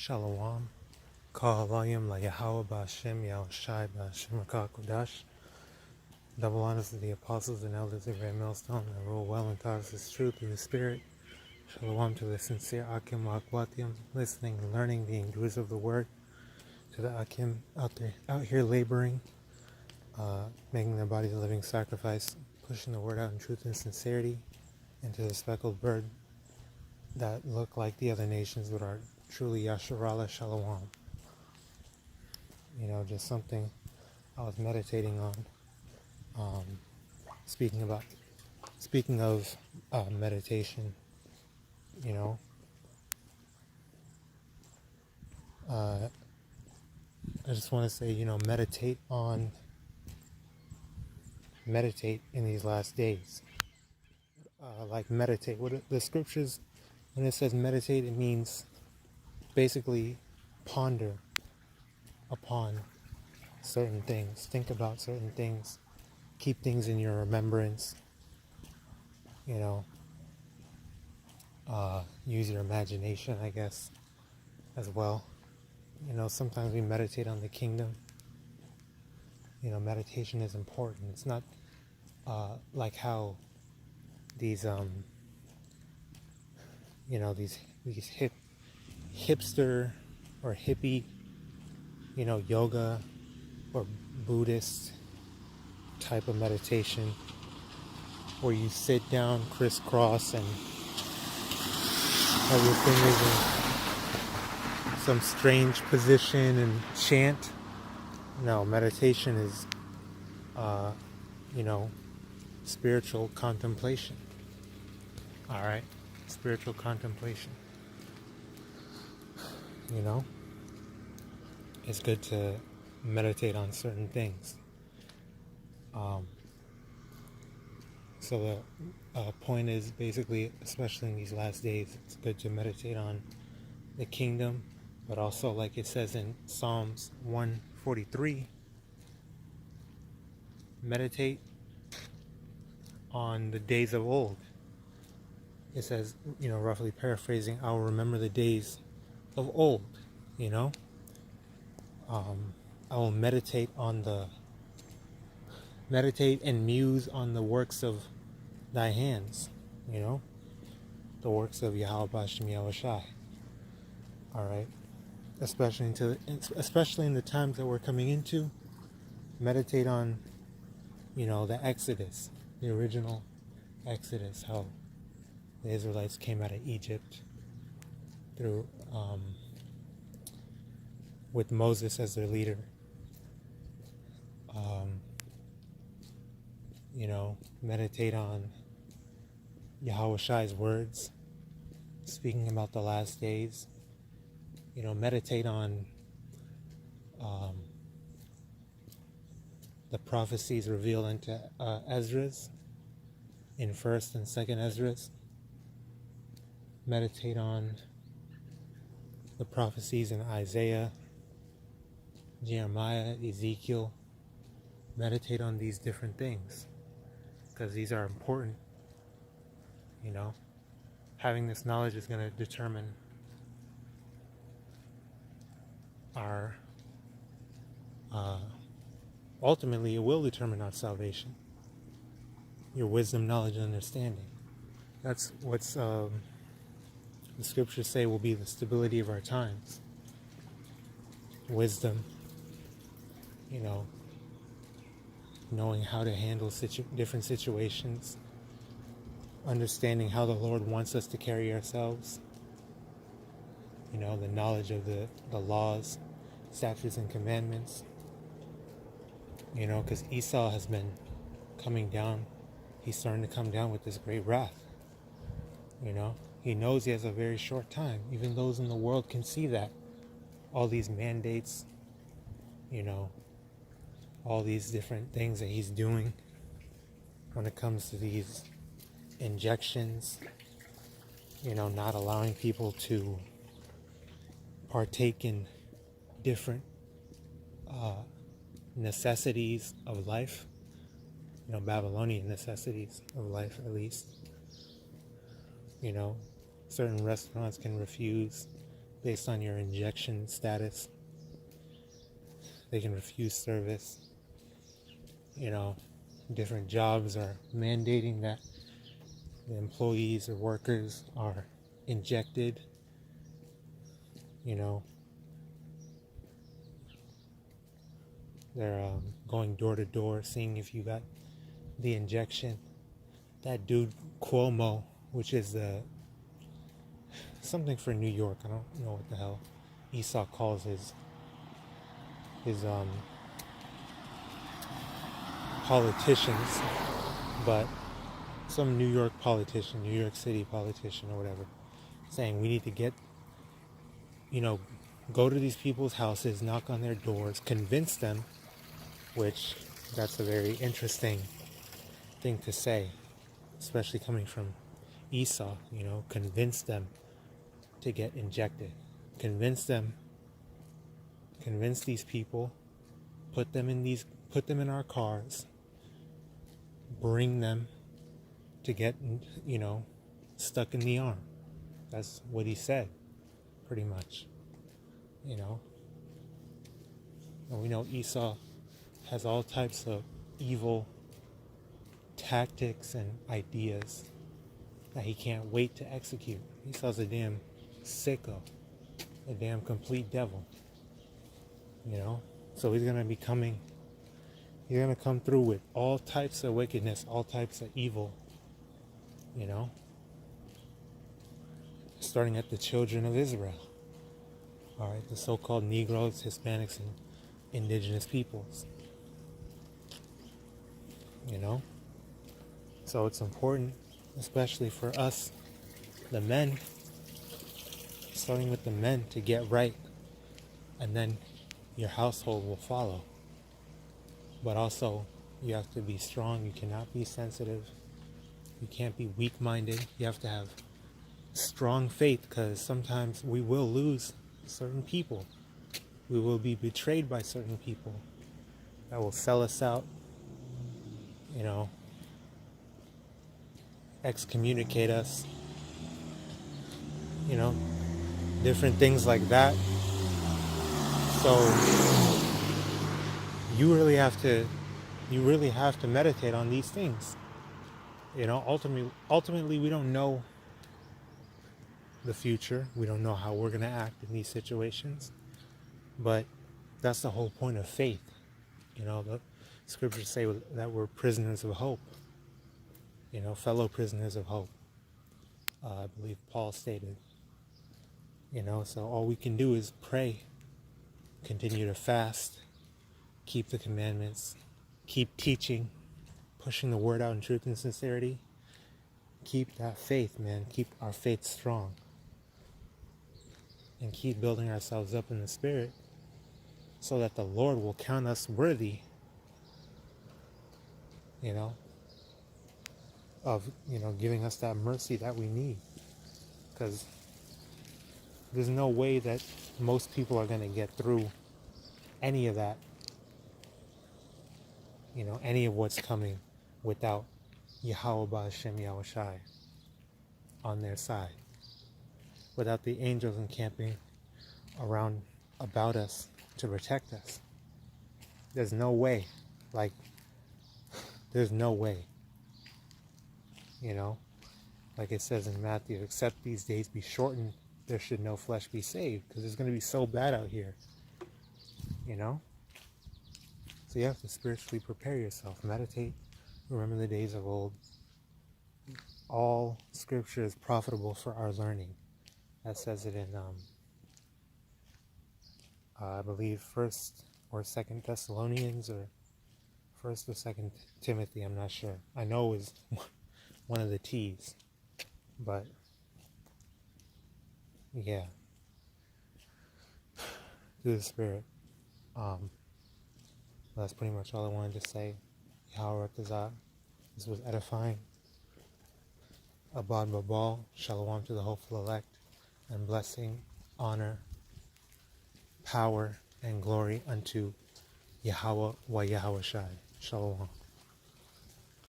Shalom. HALALYAM YAHAWAH BAHASHAM YAHWASHI BAHASHAM QADASH. Double honors to the apostles and elders of Red Millstone that rule well and taught us His truth through the Spirit. Shalom to the sincere Akim Akwatium, listening and learning, being doers of the word. To the Akim out here laboring, making their bodies a living sacrifice, pushing the word out in truth and sincerity. And to the speckled bird that look like the other nations but are truly Yasharallah Shalom. Just something I was meditating on. Speaking of meditation, I just want to say, meditate in these last days. Meditate. What the scriptures, when it says meditate, it means basically ponder upon certain things, think about certain things, keep things in your remembrance, use your imagination, I guess, as well. Sometimes we meditate on the kingdom. Meditation is important. It's not like how these hipster or hippie, yoga or Buddhist type of meditation where you sit down crisscross and have your fingers in some strange position and chant. No, meditation is spiritual contemplation. Alright? Spiritual contemplation. It's good to meditate on certain things. So the point is basically, especially in these last days, it's good to meditate on the kingdom, but also, like it says in Psalms 143, meditate on the days of old. It says, roughly paraphrasing, I will remember the days of old, I will meditate and muse on the works of thy hands, the works of Yahawashi. Alright? Especially in the times that we're coming into, meditate on, the Exodus, the original Exodus, how the Israelites came out of Egypt through with Moses as their leader. Meditate on Yahawashi's words, speaking about the last days. Meditate on the prophecies revealed into Ezra's, in 1st and 2nd Ezra's. Meditate on the prophecies in Isaiah, Jeremiah, Ezekiel. Meditate on these different things, because these are important. Having this knowledge is going to determine our ultimately it will determine our salvation. Your wisdom, knowledge, and understanding. That's what's the scriptures say will be the stability of our times. Wisdom, knowing how to handle different situations, understanding how the Lord wants us to carry ourselves, the knowledge of the laws, statutes, and commandments, because Esau has been coming down. He's starting to come down with this great wrath. He knows he has a very short time. Even those in the world can see that. All these mandates, all these different things that he's doing when it comes to these injections, not allowing people to partake in different necessities of life, Babylonian necessities of life, at least. Certain restaurants can refuse based on your injection status. They can refuse service. Different jobs are mandating that the employees or workers are injected. They're going door to door, seeing if you got the injection. That dude Cuomo, which is something for New York. I don't know what the hell Esau calls his politicians, but some New York politician, New York City politician or whatever, saying we need to get, go to these people's houses, knock on their doors, convince them, which that's a very interesting thing to say, especially coming from Esau, convince them to get injected. Convince these people, put them in our cars, bring them to get, stuck in the arm. That's what he said, pretty much, And we know Esau has all types of evil tactics and ideas that he can't wait to execute. Esau's a damn sicko, a damn complete devil, So he's gonna come through with all types of wickedness, all types of evil, starting at the children of Israel. All right, the so-called Negroes, Hispanics, and indigenous peoples. So it's important, especially for us, the men, starting with the men, to get right, and then your household will follow. But also, you have to be strong. You cannot be sensitive. You can't be weak-minded. You have to have strong faith, because sometimes we will lose certain people. We will be betrayed by certain people that will sell us out, excommunicate us, different things like that. So you really have to meditate on these things. Ultimately we don't know the future. We don't know how we're going to act in these situations. But that's the whole point of faith. The scriptures say that we're prisoners of hope. Fellow prisoners of hope. I believe Paul stated. So all we can do is pray, continue to fast, keep the commandments, keep teaching, pushing the word out in truth and sincerity. Keep that faith, man. Keep our faith strong. And keep building ourselves up in the spirit so that the Lord will count us worthy, of, giving us that mercy that we need. Because there's no way that most people are going to get through any of that, any of what's coming without YAHAWAH, BAHASHAM, YAHAWASHI on their side. Without the angels encamping around about us to protect us. There's no way. There's no way. Like it says in Matthew, except these days be shortened, there should no flesh be saved, because it's going to be so bad out here. So you have to spiritually prepare yourself. Meditate. Remember the days of old. All scripture is profitable for our learning. That says it in, I believe, 1st or 2nd Thessalonians, or 1st or 2nd Timothy, I'm not sure. I know it was one of the T's, but yeah, through the Spirit. That's pretty much all I wanted to say. YAHAWAH, this was edifying. Abad Babal, Shalom to the hopeful elect, and blessing, honor, power, and glory unto YAHAWAH wa YAHAWASHI. Shalom.